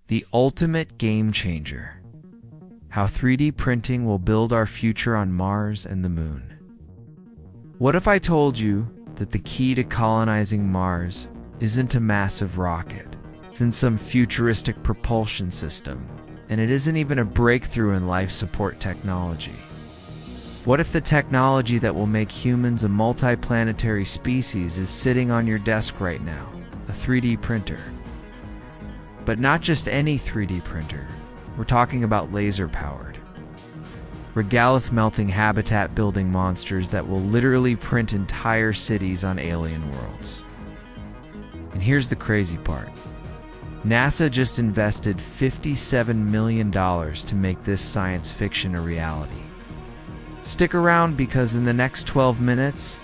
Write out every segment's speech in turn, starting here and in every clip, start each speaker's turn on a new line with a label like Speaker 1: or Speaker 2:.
Speaker 1: The ultimate game changer. How 3D printing will build our future on Mars and the Moon. What if I told you that the key to colonizing Mars isn't a massive rocket? It's in some futuristic propulsion system, and it isn't even a breakthrough in life support technology. What if the technology that will make humans a multiplanetary species is sitting on your desk right now? A 3D printer. But not just any 3D printer. We're talking about laser-powered, regolith-melting habitat-building monsters that will literally print entire cities on alien worlds. And here's the crazy part. NASA just invested $57 million to make this science fiction a reality. Stick around because in the next 12 minutes,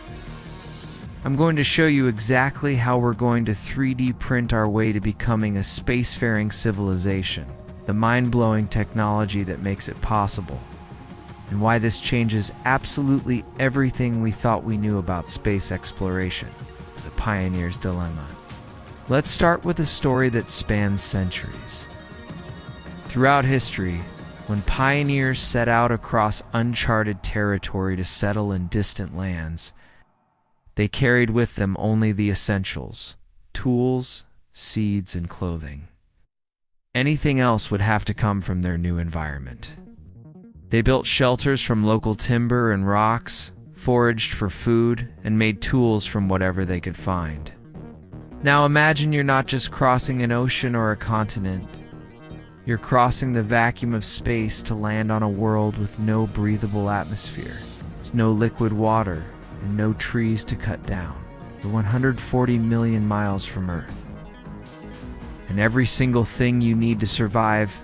Speaker 1: I'm going to show you exactly how we're going to 3D print our way to becoming a spacefaring civilization, the mind-blowing technology that makes it possible, and why this changes absolutely everything we thought we knew about space exploration, the pioneer's dilemma. Let's start with a story that spans centuries. Throughout history, when pioneers set out across uncharted territory to settle in distant lands, they carried with them only the essentials: tools, seeds, and clothing. Anything else would have to come from their new environment. They built shelters from local timber and rocks, foraged for food, and made tools from whatever they could find. Now imagine you're not just crossing an ocean or a continent. You're crossing the vacuum of space to land on a world with no breathable atmosphere. It's no liquid water and no trees to cut down. You're 140 million miles from Earth. And every single thing you need to survive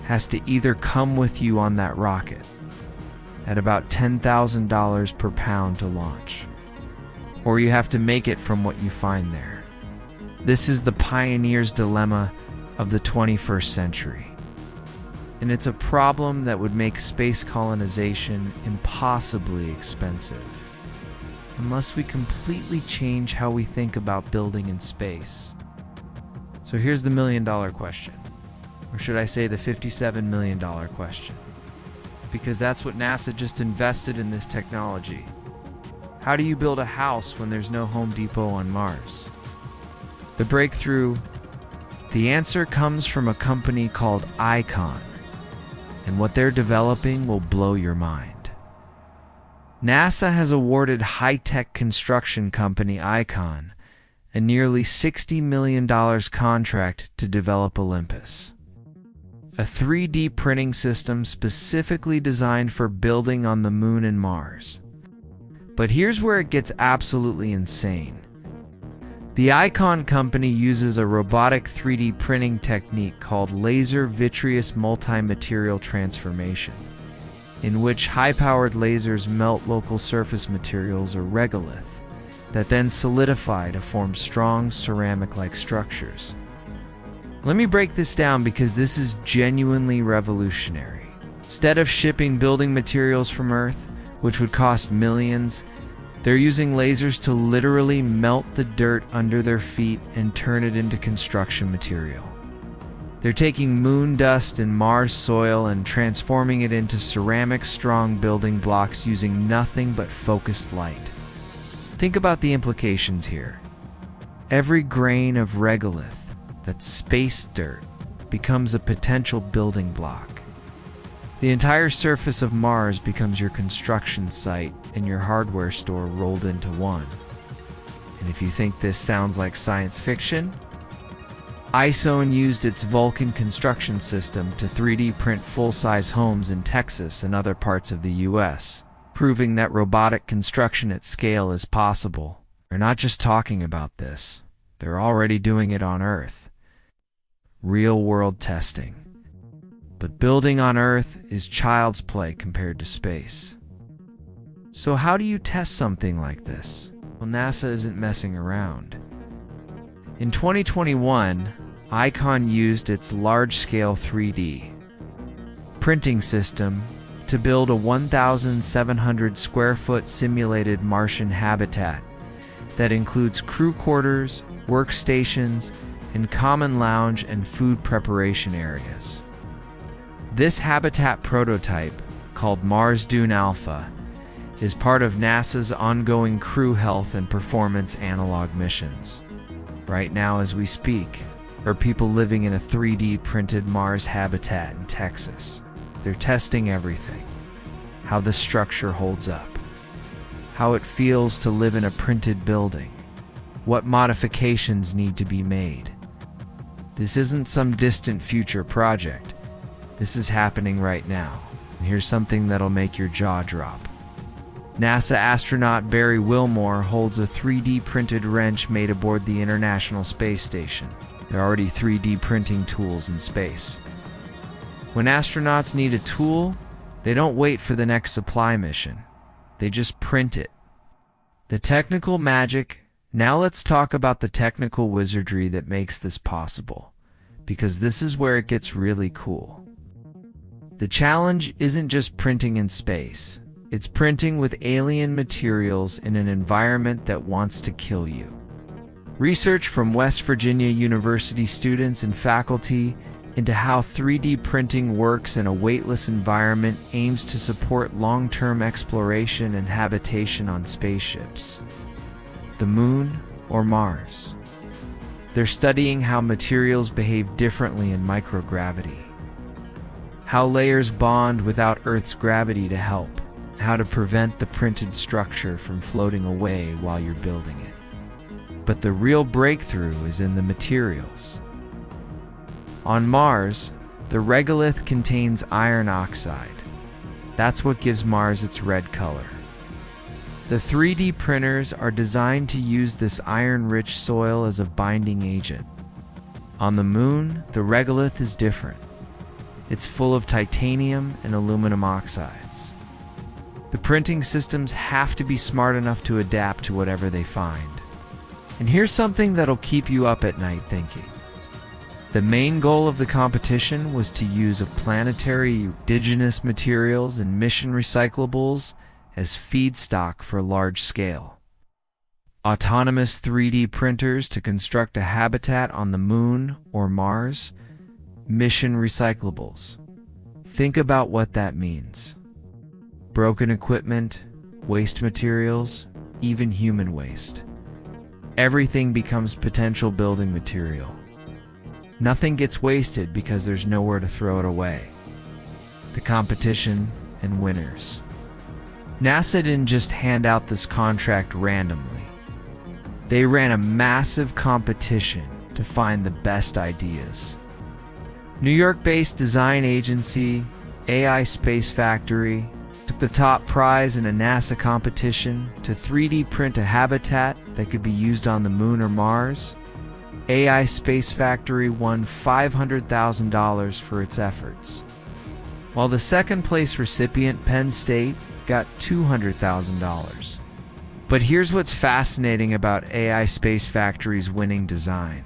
Speaker 1: has to either come with you on that rocket at about $10,000 per pound to launch, or you have to make it from what you find there. This is the pioneer's dilemma of the 21st century. And it's a problem that would make space colonization impossibly expensive, unless we completely change how we think about building in space. So here's the million-dollar question, or should I say the $57 million question, because that's what NASA just invested in this technology. How do you build a house when there's no Home Depot on Mars? The breakthrough, the answer comes from a company called Icon, and what they're developing will blow your mind. NASA has awarded high-tech construction company Icon a nearly $60 million contract to develop Olympus, a 3D printing system specifically designed for building on the Moon and Mars. But here's where it gets absolutely insane. The Icon company uses a robotic 3D printing technique called laser vitreous multi-material transformation, in which high-powered lasers melt local surface materials or regolith that then solidify to form strong ceramic-like structures. Let me break this down because this is genuinely revolutionary. Instead of shipping building materials from Earth, which would cost millions, they're using lasers to literally melt the dirt under their feet and turn it into construction material. They're taking moon dust and Mars soil and transforming it into ceramic-strong building blocks using nothing but focused light. Think about the implications here. Every grain of regolith, that's space dirt, becomes a potential building block. The entire surface of Mars becomes your construction site and your hardware store rolled into one. And if you think this sounds like science fiction, ISON used its Vulcan construction system to 3D print full-size homes in Texas and other parts of the US, proving that robotic construction at scale is possible. They're not just talking about this, they're already doing it on Earth. Real-world testing. But building on Earth is child's play compared to space. So how do you test something like this? Well, NASA isn't messing around. In 2021, Icon used its large-scale 3D printing system to build a 1,700 square foot simulated Martian habitat that includes crew quarters, workstations, and common lounge and food preparation areas. This habitat prototype, called Mars Dune Alpha, is part of NASA's ongoing crew health and performance analog missions. Right now, as we speak, are people living in a 3D printed Mars habitat in Texas. They're testing everything: how the structure holds up, how it feels to live in a printed building, what modifications need to be made. This isn't some distant future project. This is happening right now. And here's something that'll make your jaw drop. NASA astronaut Barry Wilmore holds a 3D printed wrench made aboard the International Space Station. There are already 3D printing tools in space. When astronauts need a tool, they don't wait for the next supply mission. They just print it. The technical magic. Now let's talk about the technical wizardry that makes this possible, because this is where it gets really cool. The challenge isn't just printing in space. It's printing with alien materials in an environment that wants to kill you. Research from West Virginia University students and faculty into how 3D printing works in a weightless environment aims to support long-term exploration and habitation on spaceships, the Moon, or Mars. They're studying how materials behave differently in microgravity, how layers bond without Earth's gravity to help, how to prevent the printed structure from floating away while you're building it. But the real breakthrough is in the materials. On Mars, the regolith contains iron oxide. That's what gives Mars its red color. The 3D printers are designed to use this iron-rich soil as a binding agent. On the Moon, the regolith is different. It's full of titanium and aluminum oxides. The printing systems have to be smart enough to adapt to whatever they find. And here's something that'll keep you up at night thinking. The main goal of the competition was to use of planetary indigenous materials and mission recyclables as feedstock for large-scale autonomous 3D printers to construct a habitat on the Moon or Mars. Mission recyclables. Think about what that means. Broken equipment, waste materials, even human waste. Everything becomes potential building material. Nothing gets wasted because there's nowhere to throw it away. The competition and winners. NASA didn't just hand out this contract randomly. They ran a massive competition to find the best ideas. New York-based design agency AI Space Factory took the top prize in a NASA competition to 3D print a habitat that could be used on the Moon or Mars. AI Space Factory won $500,000 for its efforts, while the second-place recipient, Penn State, got $200,000. But here's what's fascinating about AI Space Factory's winning design.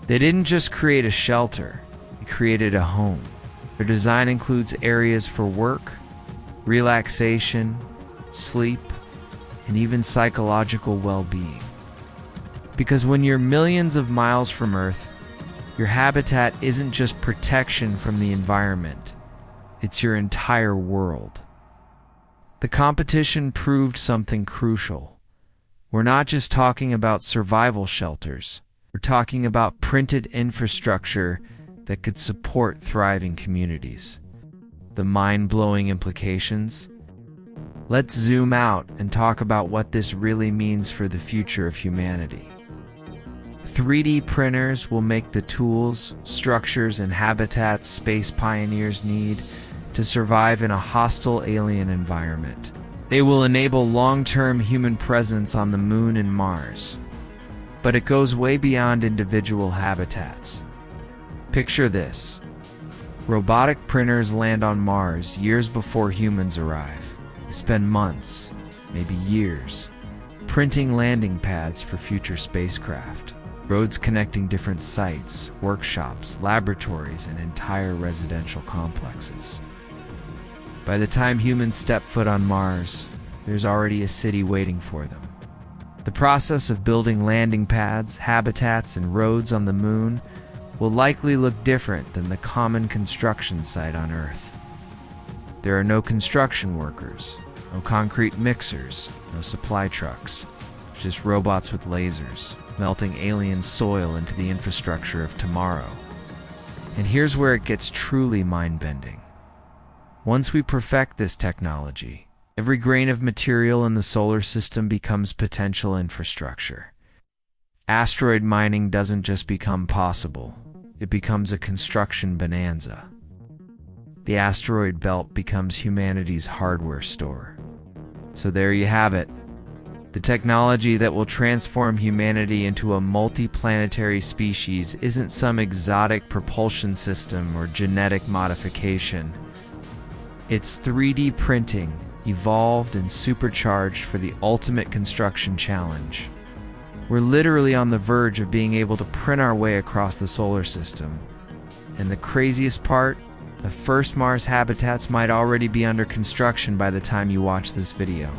Speaker 1: They didn't just create a shelter, they created a home. Their design includes areas for work, relaxation, sleep, and even psychological well-being. Because when you're millions of miles from Earth, your habitat isn't just protection from the environment, it's your entire world. The competition proved something crucial. We're not just talking about survival shelters. We're talking about printed infrastructure that could support thriving communities. The mind-blowing implications? Let's zoom out and talk about what this really means for the future of humanity. 3D printers will make the tools, structures, and habitats space pioneers need to survive in a hostile alien environment. They will enable long-term human presence on the Moon and Mars. But it goes way beyond individual habitats. Picture this. Robotic printers land on Mars years before humans arrive. They spend months, maybe years, printing landing pads for future spacecraft, roads connecting different sites, workshops, laboratories, and entire residential complexes. By the time humans step foot on Mars, there's already a city waiting for them. The process of building landing pads, habitats, and roads on the moon will likely look different than the common construction site on Earth. There are no construction workers, no concrete mixers, no supply trucks, just robots with lasers, melting alien soil into the infrastructure of tomorrow. And here's where it gets truly mind-bending. Once we perfect this technology, every grain of material in the solar system becomes potential infrastructure. Asteroid mining doesn't just become possible, it becomes a construction bonanza. The asteroid belt becomes humanity's hardware store. So there you have it. The technology that will transform humanity into a multi-planetary species isn't some exotic propulsion system or genetic modification. It's 3D printing, evolved and supercharged for the ultimate construction challenge. We're literally on the verge of being able to print our way across the solar system. And the craziest part, the first Mars habitats might already be under construction by the time you watch this video.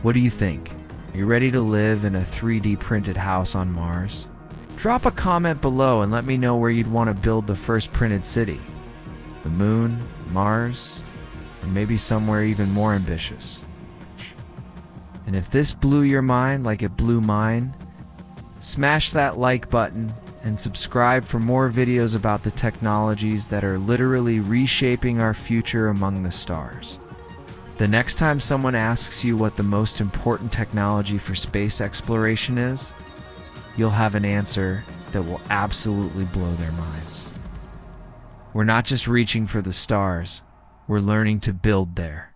Speaker 1: What do you think? Are you ready to live in a 3D printed house on Mars? Drop a comment below and let me know where you'd want to build the first printed city. The moon, Mars, or maybe somewhere even more ambitious. And if this blew your mind like it blew mine, smash that like button and subscribe for more videos about the technologies that are literally reshaping our future among the stars. The next time someone asks you what the most important technology for space exploration is, you'll have an answer that will absolutely blow their minds. We're not just reaching for the stars, we're learning to build there.